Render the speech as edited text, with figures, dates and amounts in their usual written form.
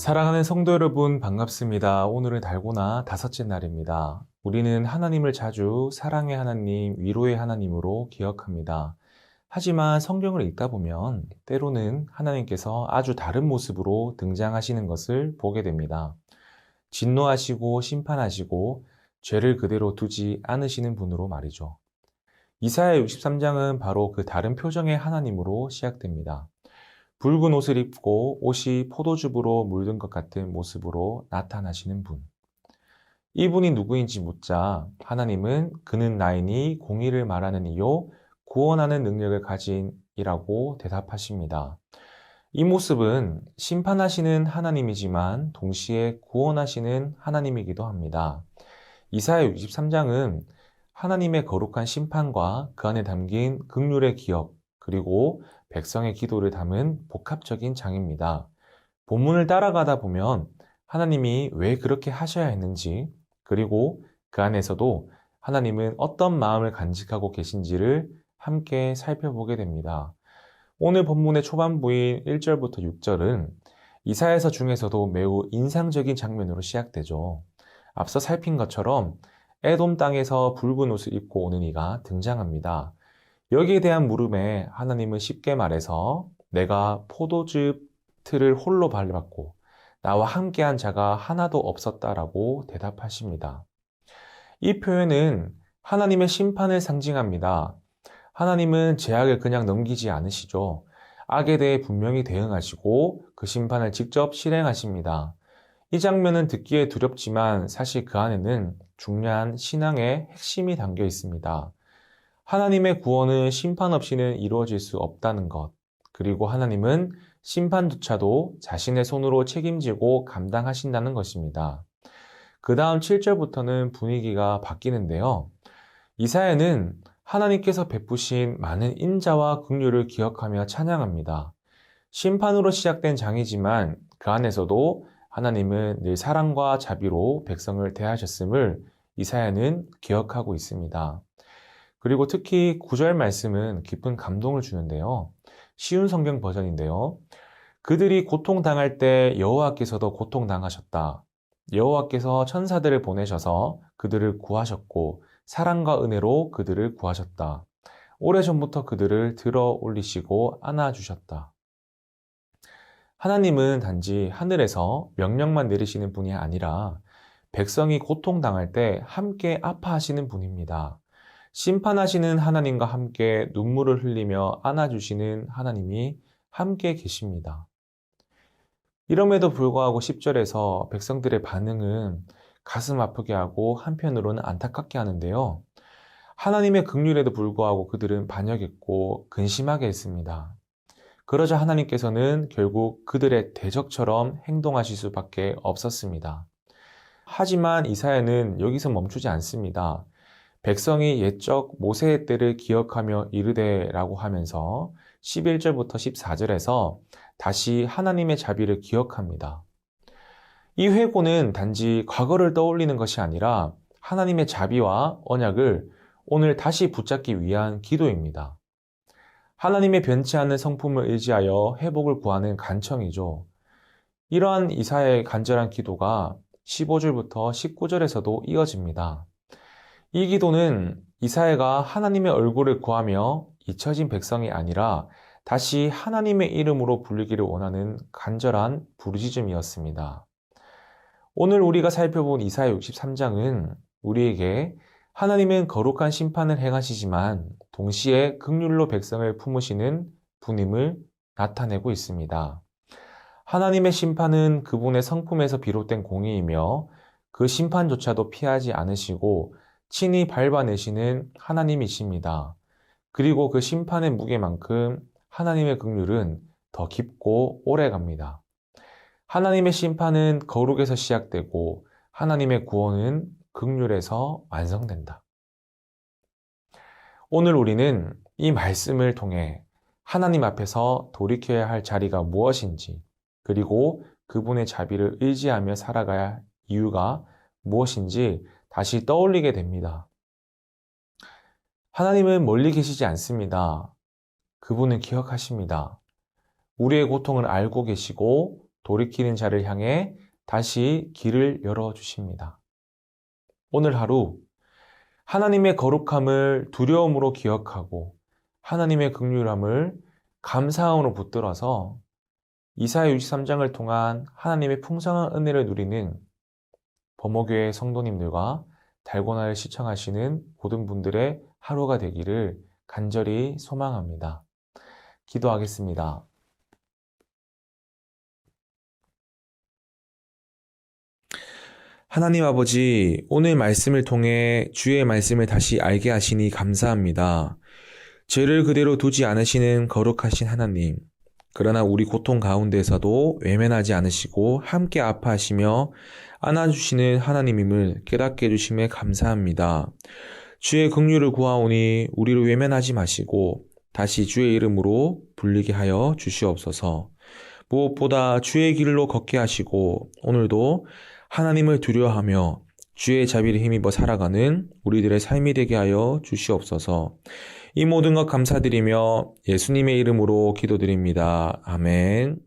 사랑하는 성도 여러분, 반갑습니다. 오늘은 달고나 다섯째 날입니다. 우리는 하나님을 자주 사랑의 하나님, 위로의 하나님으로 기억합니다. 하지만 성경을 읽다 보면 때로는 하나님께서 아주 다른 모습으로 등장하시는 것을 보게 됩니다. 진노하시고 심판하시고 죄를 그대로 두지 않으시는 분으로 말이죠. 이사야 63장은 바로 그 다른 표정의 하나님으로 시작됩니다. 붉은 옷을 입고 옷이 포도즙으로 물든 것 같은 모습으로 나타나시는 분. 이분이 누구인지 묻자 하나님은 그는 나이니 공의를 말하는 이요 구원하는 능력을 가진 이라고 대답하십니다. 이 모습은 심판하시는 하나님이지만 동시에 구원하시는 하나님이기도 합니다. 이사야 63장은 하나님의 거룩한 심판과 그 안에 담긴 긍휼의 기억, 그리고 백성의 기도를 담은 복합적인 장입니다. 본문을 따라가다 보면 하나님이 왜 그렇게 하셔야 했는지, 그리고 그 안에서도 하나님은 어떤 마음을 간직하고 계신지를 함께 살펴보게 됩니다. 오늘 본문의 초반부인 1절부터 6절은 이사야서 중에서도 매우 인상적인 장면으로 시작되죠. 앞서 살핀 것처럼 에돔 땅에서 붉은 옷을 입고 오는 이가 등장합니다. 여기에 대한 물음에 하나님은 쉽게 말해서 내가 포도즙 틀을 홀로 밟았고 나와 함께한 자가 하나도 없었다라고 대답하십니다. 이 표현은 하나님의 심판을 상징합니다. 하나님은 죄악을 그냥 넘기지 않으시죠. 악에 대해 분명히 대응하시고 그 심판을 직접 실행하십니다. 이 장면은 듣기에 두렵지만 사실 그 안에는 중요한 신앙의 핵심이 담겨 있습니다. 하나님의 구원은 심판 없이는 이루어질 수 없다는 것, 그리고 하나님은 심판조차도 자신의 손으로 책임지고 감당하신다는 것입니다. 그 다음 7절부터는 분위기가 바뀌는데요. 이사야는 하나님께서 베푸신 많은 인자와 긍휼을 기억하며 찬양합니다. 심판으로 시작된 장이지만 그 안에서도 하나님은 늘 사랑과 자비로 백성을 대하셨음을 이사야는 기억하고 있습니다. 그리고 특히 9절 말씀은 깊은 감동을 주는데요. 쉬운 성경 버전인데요. 그들이 고통당할 때 여호와께서도 고통당하셨다. 여호와께서 천사들을 보내셔서 그들을 구하셨고 사랑과 은혜로 그들을 구하셨다. 오래전부터 그들을 들어 올리시고 안아주셨다. 하나님은 단지 하늘에서 명령만 내리시는 분이 아니라 백성이 고통당할 때 함께 아파하시는 분입니다. 심판하시는 하나님과 함께 눈물을 흘리며 안아주시는 하나님이 함께 계십니다. 이럼에도 불구하고 10절에서 백성들의 반응은 가슴 아프게 하고 한편으로는 안타깝게 하는데요. 하나님의 긍휼에도 불구하고 그들은 반역했고 근심하게 했습니다. 그러자 하나님께서는 결국 그들의 대적처럼 행동하실 수밖에 없었습니다. 하지만 이사야는 여기서 멈추지 않습니다. 백성이 옛적 모세의 때를 기억하며 이르되라고 하면서 11절부터 14절에서 다시 하나님의 자비를 기억합니다. 이 회고는 단지 과거를 떠올리는 것이 아니라 하나님의 자비와 언약을 오늘 다시 붙잡기 위한 기도입니다. 하나님의 변치 않는 성품을 의지하여 회복을 구하는 간청이죠. 이러한 이사야의 간절한 기도가 15절부터 19절에서도 이어집니다. 이 기도는 이사야가 하나님의 얼굴을 구하며 잊혀진 백성이 아니라 다시 하나님의 이름으로 불리기를 원하는 간절한 부르짖음이었습니다. 오늘 우리가 살펴본 이사야 63장은 우리에게 하나님은 거룩한 심판을 행하시지만 동시에 긍휼로 백성을 품으시는 분임을 나타내고 있습니다. 하나님의 심판은 그분의 성품에서 비롯된 공의이며 그 심판조차도 피하지 않으시고 친히 밟아내시는 하나님이십니다. 그리고 그 심판의 무게만큼 하나님의 긍휼은 더 깊고 오래 갑니다. 하나님의 심판은 거룩에서 시작되고 하나님의 구원은 긍휼에서 완성된다. 오늘 우리는 이 말씀을 통해 하나님 앞에서 돌이켜야 할 자리가 무엇인지, 그리고 그분의 자비를 의지하며 살아가야 할 이유가 무엇인지 다시 떠올리게 됩니다. 하나님은 멀리 계시지 않습니다. 그분은 기억하십니다. 우리의 고통을 알고 계시고 돌이키는 자를 향해 다시 길을 열어주십니다. 오늘 하루 하나님의 거룩함을 두려움으로 기억하고 하나님의 긍휼함을 감사함으로 붙들어서 이사야 63장을 통한 하나님의 풍성한 은혜를 누리는 범어교회 성도님들과 달고나를 시청하시는 모든 분들의 하루가 되기를 간절히 소망합니다. 기도하겠습니다. 하나님 아버지, 오늘 말씀을 통해 주의 말씀을 다시 알게 하시니 감사합니다. 죄를 그대로 두지 않으시는 거룩하신 하나님, 그러나 우리 고통 가운데서도 외면하지 않으시고 함께 아파하시며 안아주시는 하나님임을 깨닫게 해주심에 감사합니다. 주의 긍휼을 구하오니 우리를 외면하지 마시고 다시 주의 이름으로 불리게 하여 주시옵소서. 무엇보다 주의 길로 걷게 하시고 오늘도 하나님을 두려워하며 주의 자비를 힘입어 살아가는 우리들의 삶이 되게 하여 주시옵소서. 이 모든 것 감사드리며 예수님의 이름으로 기도드립니다. 아멘.